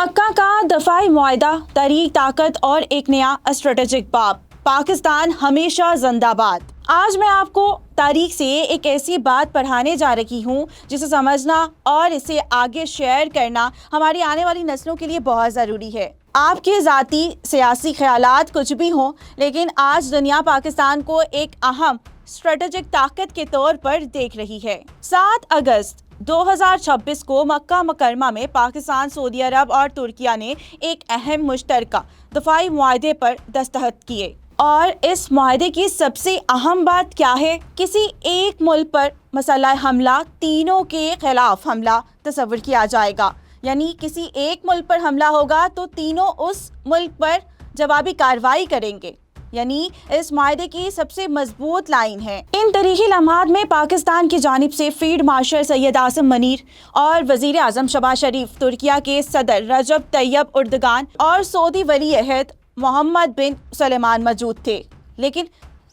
مکہ کا دفاعی معاہدہ، تحریک طاقت اور ایک نیا اسٹریٹجک باب۔ پاکستان ہمیشہ زندہ باد۔ آج میں آپ کو تاریخ سے ایک ایسی بات پڑھانے جا رہی ہوں جسے سمجھنا اور اسے آگے شیئر کرنا ہماری آنے والی نسلوں کے لیے بہت ضروری ہے۔ آپ کے ذاتی سیاسی خیالات کچھ بھی ہوں، لیکن آج دنیا پاکستان کو ایک اہم اسٹریٹجک طاقت کے طور پر دیکھ رہی ہے۔ 7 اگست 2026 کو مکہ مکرمہ میں پاکستان، سعودی عرب اور ترکیہ نے ایک اہم مشترکہ دفاعی معاہدے پر دستخط کیے۔ اور اس معاہدے کی سب سے اہم بات کیا ہے؟ کسی ایک ملک پر مسلح حملہ تینوں کے خلاف حملہ تصور کیا جائے گا، یعنی کسی ایک ملک پر حملہ ہوگا تو تینوں اس ملک پر جوابی کارروائی کریں گے، یعنی اس معاہدے کی سب سے مضبوط لائن ہے۔ ان تاریخی لمحات میں پاکستان کی جانب سے فیلڈ مارشل سید عاصم منیر اور وزیر اعظم شہباز شریف، ترکیہ کے صدر رجب طیب اردگان اور سعودی ولی عہد محمد بن سلمان موجود تھے۔ لیکن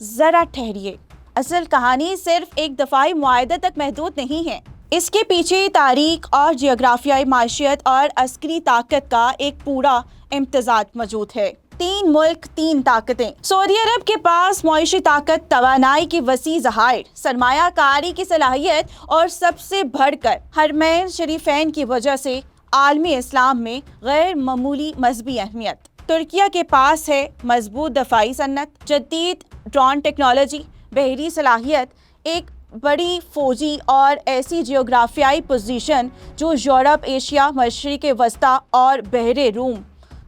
ذرا ٹھہریے، اصل کہانی صرف ایک دفاعی معاہدے تک محدود نہیں ہے۔ اس کے پیچھے تاریخ اور جغرافیائی، معیشت اور عسکری طاقت کا ایک پورا امتزاج موجود ہے۔ 3 ملک، 3 طاقتیں۔ سعودی عرب کے پاس معاشی طاقت، توانائی کی وسیع ذخائر، سرمایہ کاری کی صلاحیت اور سب سے بڑھ کر حرمین شریفین کی وجہ سے عالمی اسلام میں غیر معمولی مذہبی اہمیت۔ ترکیہ کے پاس ہے مضبوط دفاعی صنعت، جدید ڈرون ٹیکنالوجی، بحری صلاحیت، ایک بڑی فوجی اور ایسی جغرافیائی پوزیشن جو یورپ، ایشیا، مشرق وسطیٰ اور بحر روم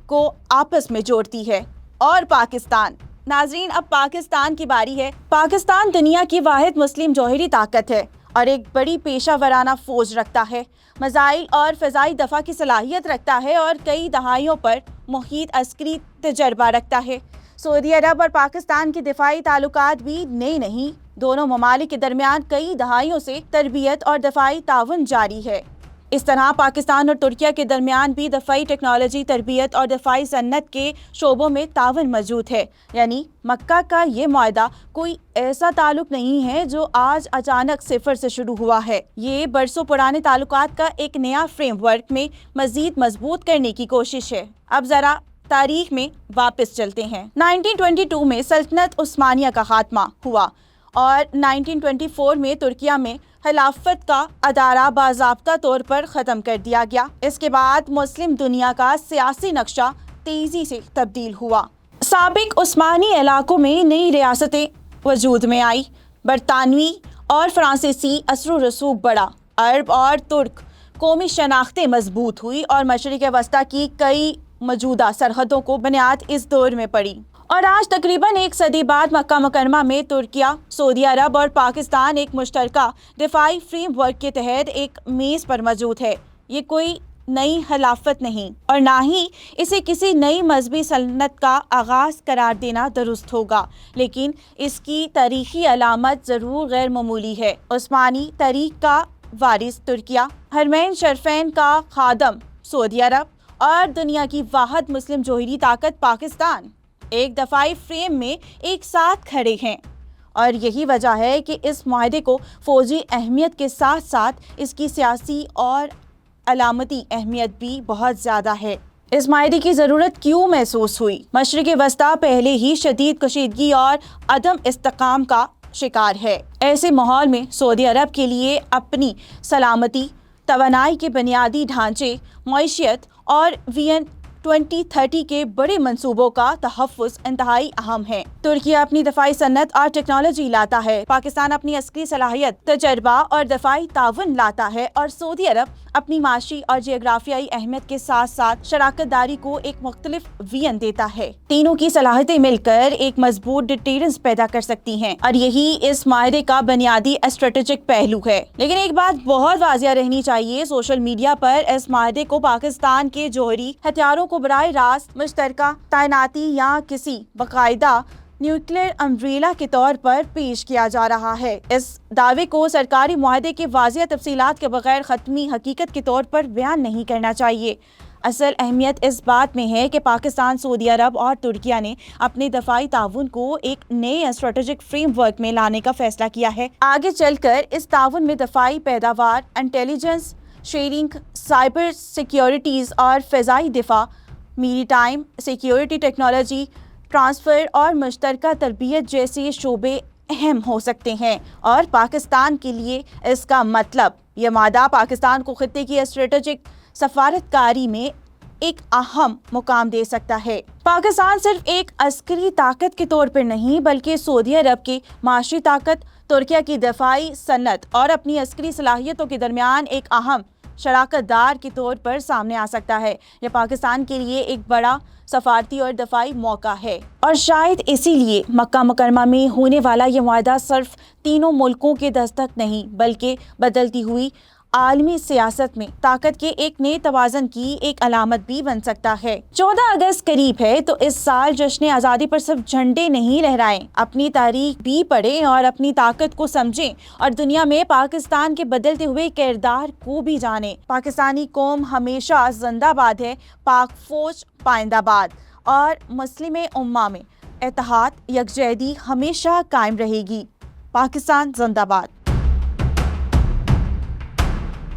کو آپس میں جوڑتی ہے۔ اور پاکستان، ناظرین اب پاکستان کی باری ہے۔ پاکستان دنیا کی واحد مسلم جوہری طاقت ہے اور ایک بڑی پیشہ ورانہ فوج رکھتا ہے، میزائل اور فضائی دفاع کی صلاحیت رکھتا ہے اور کئی دہائیوں پر محیط عسکری تجربہ رکھتا ہے۔ سعودی عرب اور پاکستان کے دفاعی تعلقات بھی نئے نہیں، دونوں ممالک کے درمیان کئی دہائیوں سے تربیت اور دفاعی تعاون جاری ہے۔ اس طرح پاکستان اور ترکیہ کے درمیان بھی دفاعی ٹیکنالوجی، تربیت اور دفاعی صنعت کے شعبوں میں تعاون موجود ہے۔ یعنی مکہ کا یہ معاہدہ کوئی ایسا تعلق نہیں ہے جو آج اچانک صفر سے شروع ہوا ہے۔ یہ برسوں پرانے تعلقات کا ایک نیا فریم ورک میں مزید مضبوط کرنے کی کوشش ہے۔ اب ذرا تاریخ میں واپس چلتے ہیں۔ 1922 میں سلطنت عثمانیہ کا خاتمہ ہوا اور 1924 میں ترکیہ میں خلافت کا ادارہ باضابطہ طور پر ختم کر دیا گیا۔ اس کے بعد مسلم دنیا کا سیاسی نقشہ تیزی سے تبدیل ہوا۔ سابق عثمانی علاقوں میں نئی ریاستیں وجود میں آئی، برطانوی اور فرانسیسی اثر و رسوخ بڑھا، عرب اور ترک قومی شناختیں مضبوط ہوئی اور مشرق وسطیٰ کی کئی موجودہ سرحدوں کو بنیاد اس دور میں پڑی۔ اور آج تقریباً 1 صدی بعد مکہ مکرمہ میں ترکیہ، سعودی عرب اور پاکستان ایک مشترکہ دفاعی فریم ورک کے تحت ایک میز پر موجود ہے۔ یہ کوئی نئی خلافت نہیں اور نہ ہی اسے کسی نئی مذہبی سلطنت کا آغاز قرار دینا درست ہوگا، لیکن اس کی تاریخی علامت ضرور غیر معمولی ہے۔ عثمانی تاریخ کا وارث ترکیہ، حرمین شریفین کا خادم سعودی عرب اور دنیا کی واحد مسلم جوہری طاقت پاکستان ایک دفاعی فریم میں ایک ساتھ کھڑے ہیں۔ اور یہی وجہ ہے کہ اس معاہدے کو فوجی اہمیت کے ساتھ ساتھ اس کی سیاسی اور علامتی اہمیت بھی بہت زیادہ ہے۔ اس معاہدے کی ضرورت کیوں محسوس ہوئی؟ مشرق وسطیٰ پہلے ہی شدید کشیدگی اور عدم استحکام کا شکار ہے۔ ایسے ماحول میں سعودی عرب کے لیے اپنی سلامتی، توانائی کے بنیادی ڈھانچے، معیشت اور ویژن 2030 کے بڑے منصوبوں کا تحفظ انتہائی اہم ہے۔ ترکیہ اپنی دفاعی صنعت اور ٹیکنالوجی لاتا ہے، پاکستان اپنی عسکری صلاحیت، تجربہ اور دفاعی تعاون لاتا ہے اور سعودی عرب اپنی معاشی اور جغرافیائی اہمیت کے ساتھ ساتھ شراکت داری کو ایک مختلف ویژن دیتا ہے۔ تینوں کی صلاحیتیں مل کر ایک مضبوط ڈیٹرنس پیدا کر سکتی ہیں اور یہی اس معاہدے کا بنیادی اسٹریٹجک پہلو ہے۔ لیکن ایک بات بہت واضح رہنی چاہیے، سوشل میڈیا پر اس معاہدے کو پاکستان کے جوہری ہتھیاروں کو براہ راست مشترکہ تعیناتی یا کسی باقاعدہ نیوکلیئر امبریلا کے طور پر پیش کیا جا رہا ہے۔ اس دعوے کو سرکاری معاہدے کے واضح تفصیلات کے بغیر حتمی حقیقت کے طور پر بیان نہیں کرنا چاہیے۔ اصل اہمیت اس بات میں ہے کہ پاکستان، سعودی عرب اور ترکیہ نے اپنے دفاعی تعاون کو ایک نئے اسٹریٹجک فریم ورک میں لانے کا فیصلہ کیا ہے۔ آگے چل کر اس تعاون میں دفاعی پیداوار، انٹیلیجنس، شیئرنگ، سائبر سیکیورٹیز اور فضائی دفاع، میری ٹائم سیکیورٹی، ٹیکنالوجی ٹرانسفر اور مشترکہ تربیت جیسے شعبے اہم ہو سکتے ہیں، اور پاکستان کے لیے اس کا مطلب یہ معاہدہ پاکستان کو خطے کی اسٹریٹجک سفارتکاری میں ایک اہم مقام دے سکتا ہے۔ پاکستان صرف ایک عسکری طاقت کے طور پر نہیں بلکہ سعودی عرب کی معاشی طاقت، ترکیہ کی دفاعی صنعت اور اپنی عسکری صلاحیتوں کے درمیان ایک اہم شراکت دار کے طور پر سامنے آ سکتا ہے۔ یہ پاکستان کے لیے ایک بڑا سفارتی اور دفاعی موقع ہے، اور شاید اسی لیے مکہ مکرمہ میں ہونے والا یہ معاہدہ صرف تینوں ملکوں کے دستخط نہیں بلکہ بدلتی ہوئی عالمی سیاست میں طاقت کے ایک نئے توازن کی ایک علامت بھی بن سکتا ہے۔ 14 اگست قریب ہے، تو اس سال جشن آزادی پر صرف جھنڈے نہیں لہرائیں، اپنی تاریخ بھی پڑھیں اور اپنی طاقت کو سمجھیں، اور دنیا میں پاکستان کے بدلتے ہوئے کردار کو بھی جانیں۔ پاکستانی قوم ہمیشہ زندہ باد ہے، پاک فوج پائندہ باد، اور مسلم امہ میں اتحاد یکجہتی ہمیشہ قائم رہے گی۔ پاکستان زندہ باد۔